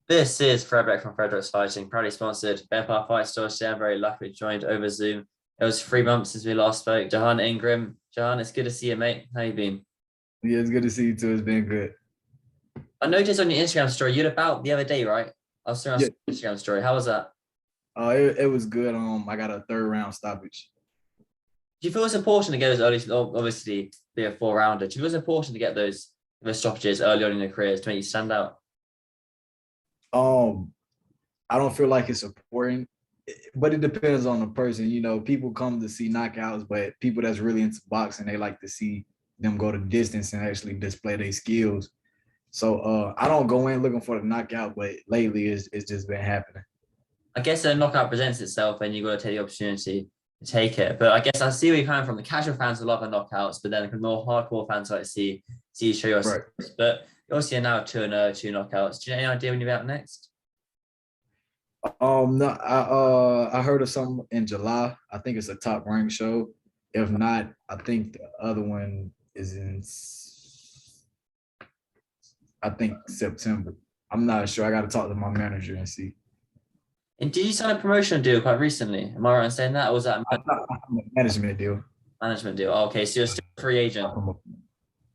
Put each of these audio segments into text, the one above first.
This is Fred Beck from Frederick's Fighting, proudly sponsored by Empire Fight Store. Today I'm very lucky to be joined over Zoom. It was 3 months since we last spoke. J'Hon Ingram. J'Hon, it's good to see you, mate. How you been? Yeah, it's good to see you too. It's been good. I noticed on your Instagram story, you had about the other day, right? I was seeing Yeah, your Instagram story. How was that? it was good. I got a third round stoppage. Do you feel it's important to get those early, obviously, be a four-rounder? Do you feel it's important to get those stoppages early on in your careers to make you stand out? Um, I don't feel like it's important, but it depends on the person. You know, people come to see knockouts, but people that's really into boxing, they like to see them go the distance and actually display their skills. So I don't go in looking for the knockout, but lately it's just been happening. I guess a knockout presents itself and you've got to take the opportunity to take it. But I guess I see where you're coming from. The casual fans will love the knockouts, but then the more hardcore fans like to see you show your Right. skills. But obviously you're now 2-0, two knockouts. Do you have any idea when you're out next? No, I heard of some in July. I think it's a top ranked show. If not, I think the other one is in I think September. I'm not sure. I got to talk to my manager and see. And did you sign a promotion deal quite recently? Am I right in saying that? Or was that a I'm a management deal. management deal? Oh, okay, so you're still a free agent.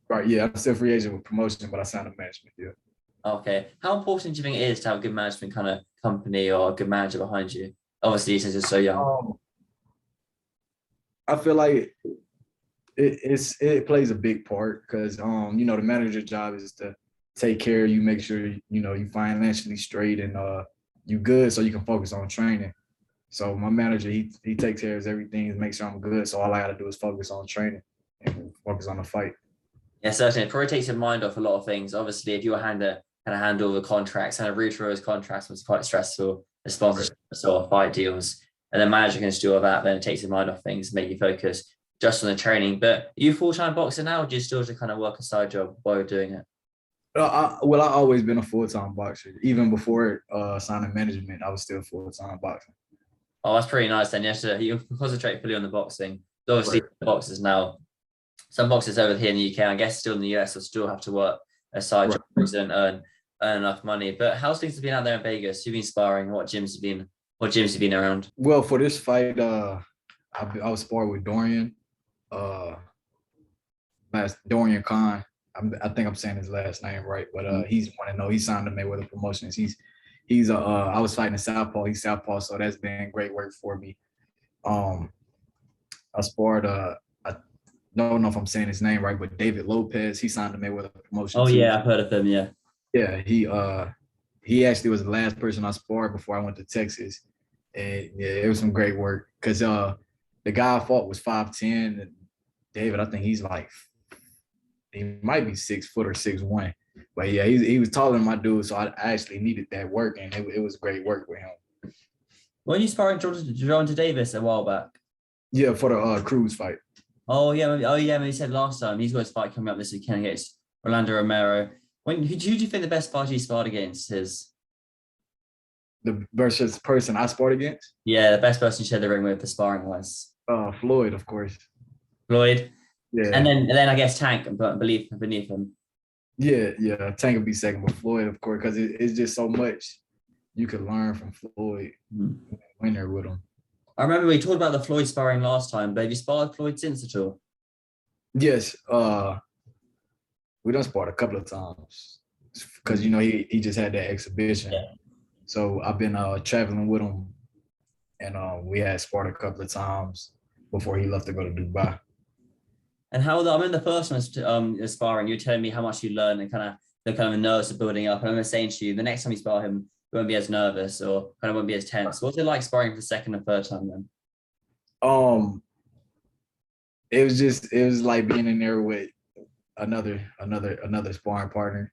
Right, yeah, I'm still free agent with promotion, but I signed a management deal. Okay. How important do you think it is to have a good management kind of company or a good manager behind you? Obviously, since you're so young. I feel like it plays a big part because the manager job is to take care of you, make sure you financially straight and you good so you can focus on training. So my manager, he takes care of everything and makes sure I'm good. So all I gotta do is focus on training and focus on the fight. Yeah, certainly. It probably takes your mind off a lot of things. Obviously, if you were kind of handle the contracts, kind of read through those contracts was quite stressful, the sponsorship sort of fight deals. And then manager can just do all that, then it takes your mind off things, make you focus just on the training. But are you full-time boxer now, or do you still just kind of work a side job while you're doing it? I always been a full-time boxer. Even before signing management, I was still full-time boxing. Oh, that's pretty nice then. You concentrate fully on the boxing. So obviously, Right. the boxers now, some boxers over here in the UK, I guess still in the US, will still have to work a side Right. job and earn enough money. But how's things have been out there in Vegas? You've been sparring. What gyms have been around? Well, for this fight, I was sparring with Dorian, uh, last Dorian Khan. I think I'm saying his last name right, but he's 1-0. He signed to Mayweather Promotions. He's I was fighting in Southpaw. He's Southpaw, so that's been great work for me. Um, I sparred I don't know if I'm saying his name right, but David Lopez. He signed to Mayweather Promotion Oh too. yeah, I've heard of him. Yeah. Yeah, he actually was the last person I sparred before I went to Texas, and yeah, it was some great work because the guy I fought was 5'10", and David, I think he might be 6 foot or 6'1", but yeah, he was taller than my dude, so I actually needed that work, and it was great work with him. When you sparring Gervonta Davis a while back. Yeah, for the Cruz fight. Oh yeah, maybe he said last time he's got his fight coming up this weekend against Orlando Romero. Who do you think the best fighter he sparred against is? The versus person I sparred against, Yeah, the best person you shared the ring with, the sparring was Floyd, of course. Floyd, and Yeah, then I guess Tank, but beneath him. yeah. Tank would be second, but Floyd, of course, because it's just so much you could learn from Floyd when there with him. I remember we talked about the Floyd sparring last time, but have you sparred Floyd since at all? Yes, we done sparred a couple of times because he just had that exhibition. Yeah. So I've been traveling with him, and we had sparred a couple of times before he left to go to Dubai. And I mean, the first one sparring, you were telling me how much you learned and the kind of nerves are building up. And I remember saying to you, the next time you spar him, you won't be as nervous or kind of won't be as tense. What's it like sparring for the second and third time then? Um, it was like being in there with another sparring partner.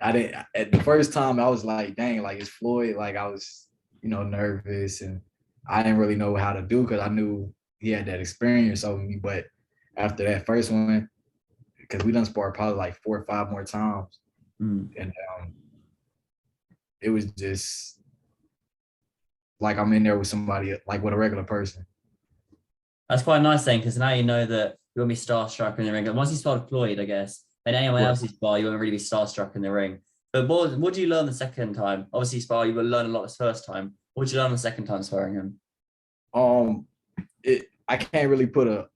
I didn't at the first time I was like, dang, like it's Floyd. Like I was, nervous and I didn't really know how to do because I knew he had that experience over me. But after that first one, because we done sparred probably like 4 or 5 more times, and it was just like I'm in there with somebody, like with a regular person. That's quite a nice thing because now you know that you won't be starstruck in the ring. And once you spot Floyd, I guess, and anyone Right. else you spar, you won't really be starstruck in the ring. But what did you learn the second time? Obviously, spar, you will learn a lot the first time. What did you learn the second time sparring him? I can't really put it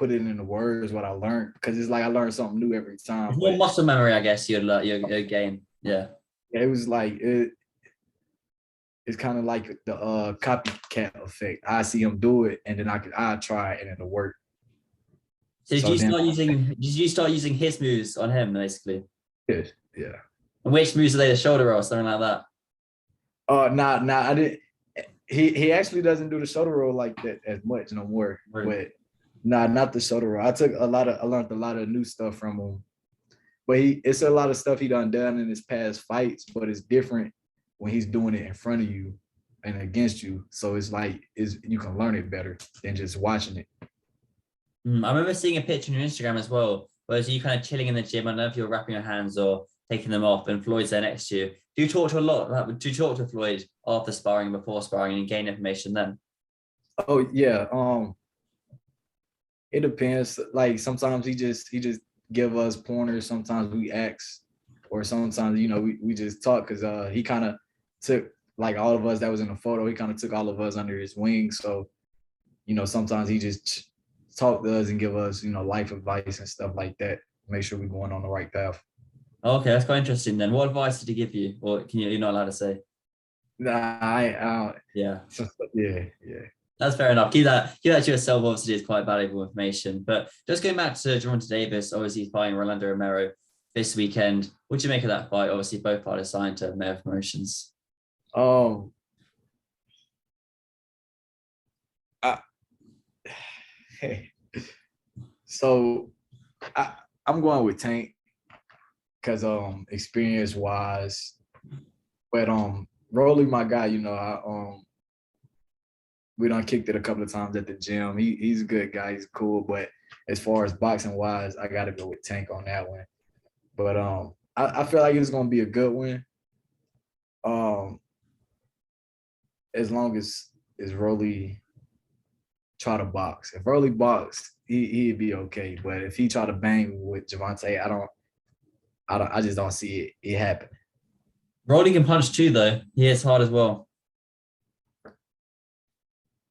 into words what I learned because it's like I learned something new every time. It's more But muscle memory, I guess. You'd learn, you gain. Yeah. it was like it's kind of like the copycat effect. I see him do it, and then I try it, and it'll work. So So then, did you start using his moves on him basically? yeah. And which moves are they? The shoulder roll, something like that. Nah, I didn't. He actually doesn't do the shoulder roll like that as much no more. Right. But nah, not the shoulder roll. I learned a lot of new stuff from him. But it's a lot of stuff he done in his past fights, but it's different when he's doing it in front of you and against you. So it's like you can learn it better than just watching it. I remember seeing a picture on your Instagram as well, where you kind of chilling in the gym. I don't know if you're wrapping your hands or taking them off, and Floyd's there next to you. Do you talk to Floyd after sparring, before sparring, and gain information then? Oh yeah. It depends. Like sometimes he just give us pointers. Sometimes we ask, or sometimes we just talk because he kind of took like all of us that was in the photo. He kind of took all of us under his wing. So sometimes he just talk to us and give us life advice and stuff like that. Make sure we're going on the right path. Okay, that's quite interesting then. What advice did he give you? Or you're not allowed to say? Nah, Yeah. Yeah. That's fair enough. Keep that to yourself. Obviously, it's quite valuable information. But just going back to Gervonta Davis, obviously fighting Rolando Romero this weekend. What do you make of that fight? Obviously, both parties signed to Mayo Promotions. I, so I'm going with Tank because experience wise, but Rolly, my guy, we done kicked it a couple of times at the gym. He's a good guy. He's cool. But as far as boxing wise, I got to go with Tank on that one. But I feel like it's gonna be a good one. As long as Rolly try to box. If Rolly box, he'd be okay. But if he try to bang with Gervonta, I just don't see it happen. Rolly can punch too, though. He hits hard as well.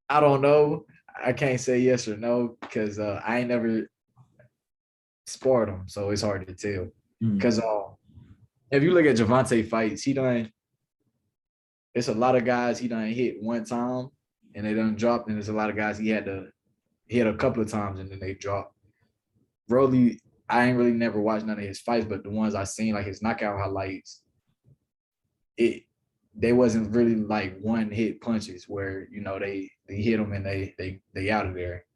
I don't know. I can't say yes or no because I ain't never sparred him, so it's hard to tell. Because if you look at Gervonta fights, it's a lot of guys he done hit one time and they done dropped, and there's a lot of guys he had a couple of times and then they dropped. Rolly, I ain't really never watched none of his fights, but the ones I seen, like his knockout highlights, they wasn't really like one hit punches where they hit them and they out of there.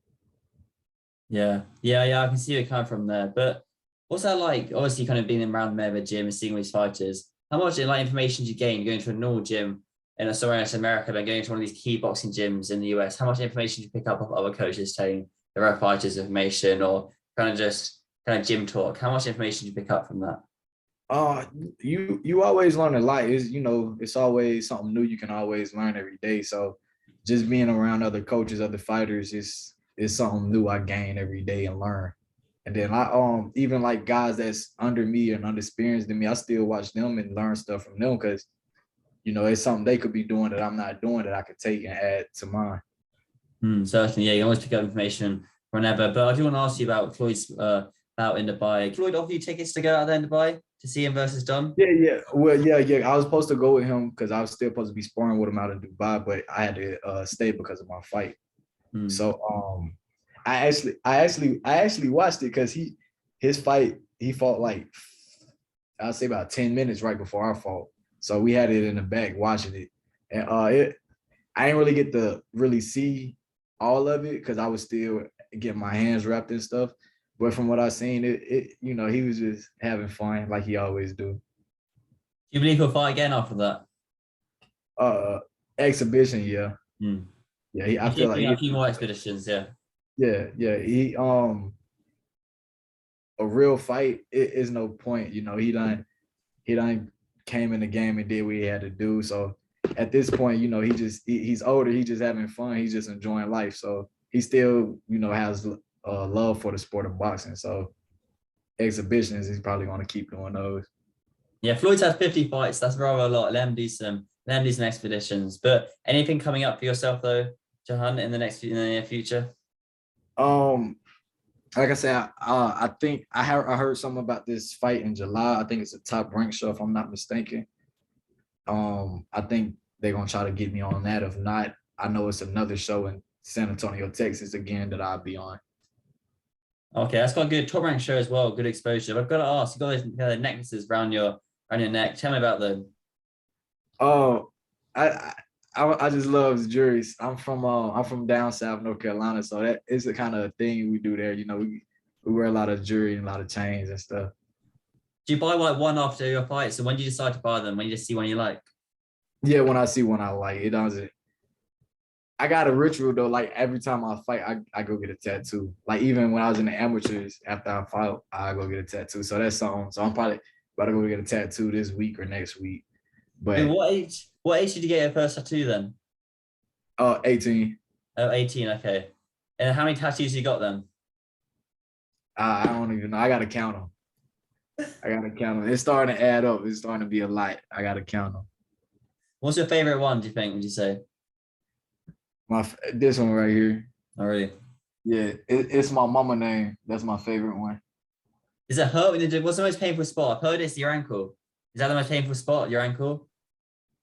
Yeah. I can see it coming from there. But what's that like? Obviously, kind of being around the gym and seeing all these fighters. How much information do you gain going to a normal gym in somewhere in America, then going to one of these key boxing gyms in the US? How much information do you pick up of other coaches telling the rep fighters information, or kind of gym talk? How much information do you pick up from that? You always learn a lot. It's always something new you can always learn every day. So just being around other coaches, other fighters is something new I gain every day and learn. And then I even like guys that's under me and unexperienced than me, I still watch them and learn stuff from them because it's something they could be doing that I'm not doing that I could take and add to mine. Certainly, yeah. You can always pick up information whenever. But I do want to ask you about Floyd's out in Dubai. Floyd offered you tickets to go out there in Dubai to see him versus Dom? Yeah. Well, yeah. I was supposed to go with him because I was still supposed to be sparring with him out in Dubai, but I had to stay because of my fight. So I actually watched it because his fight, he fought like I'd say about 10 minutes right before our fought. So we had it in the back watching it. And I didn't really get to really see all of it because I was still getting my hands wrapped and stuff. But from what I seen, he was just having fun like he always do. Do you believe he'll fight again after that? Exhibition, yeah. Yeah, I feel like a few more expeditions, yeah. Yeah. He a real fight is no point. He done came in the game and did what he had to do. So at this point, he's older. He's just having fun. He's just enjoying life. So he still, has love for the sport of boxing. So exhibitions, he's probably going to keep doing those. Yeah, Floyd's had 50 fights. That's rather a lot. Let him do some expeditions. But anything coming up for yourself though, J'Hon, in the near future? Um, like I said, I think I heard something about this fight in July. I think it's a Top Rank show, if I'm not mistaken. I think they're gonna try to get me on that. If not, I know it's another show in San Antonio, Texas again that I'll be on. Okay, that's got a good top rank show as well. Good exposure. But I've got to ask, you got those necklaces around your neck. Tell me about them. Oh, I just love the juries. I'm from down south North Carolina, so that is the kind of thing we do there. You know, we wear a lot of jewelry and a lot of chains and stuff. Do you buy like one after your fight? So when do you decide to buy them? When you just see one you like? Yeah, when I see one I like, it doesn't. I got a ritual though. Like every time I fight, I go get a tattoo. Like even when I was in the amateurs, after I fight, I go get a tattoo. So that's something. So I'm probably about to go get a tattoo this week or next week. And But what age? What age did you get your first tattoo then? 18. Oh, 18, okay. And how many tattoos you got then? I don't even know. I gotta count them. I gotta count them. It's starting to add up. It's starting to be a lot. I gotta count them. What's your favorite one, do you think, would you say? This one right here. Oh, really? Yeah, it's my mama name. That's my favorite one. Is it hurt when you do? What's the most painful spot? I've heard it's your ankle. Is that the most painful spot, your ankle?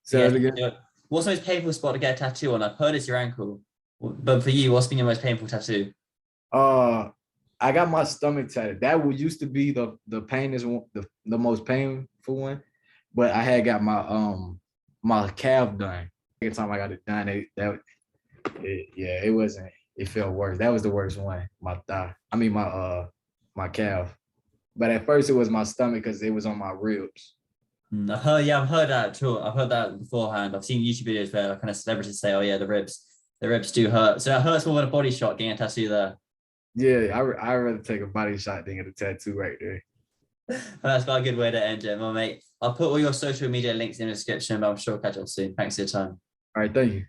Say Yeah. it again. What's the most painful spot to get a tattoo on? I've heard it's your ankle. But for you, what's been your most painful tattoo? Uh, I got my stomach tatted. That would used to be the painless one, the most painful one. But I had got my calf done. Every time I got it done, yeah, it wasn't. It felt worse. That was the worst one. My thigh. I mean my calf. But at first it was my stomach because it was on my ribs. I've heard that too. I've heard that beforehand. I've seen YouTube videos where kind of celebrities say, "Oh yeah, the ribs do hurt." So it hurts more than a body shot getting a tattoo there. Yeah, I rather take a body shot than get a tattoo right there. That's quite a good way to end it, well, mate. I'll put all your social media links in the description, but I'm sure we'll catch up soon. Thanks for your time. All right, thank you.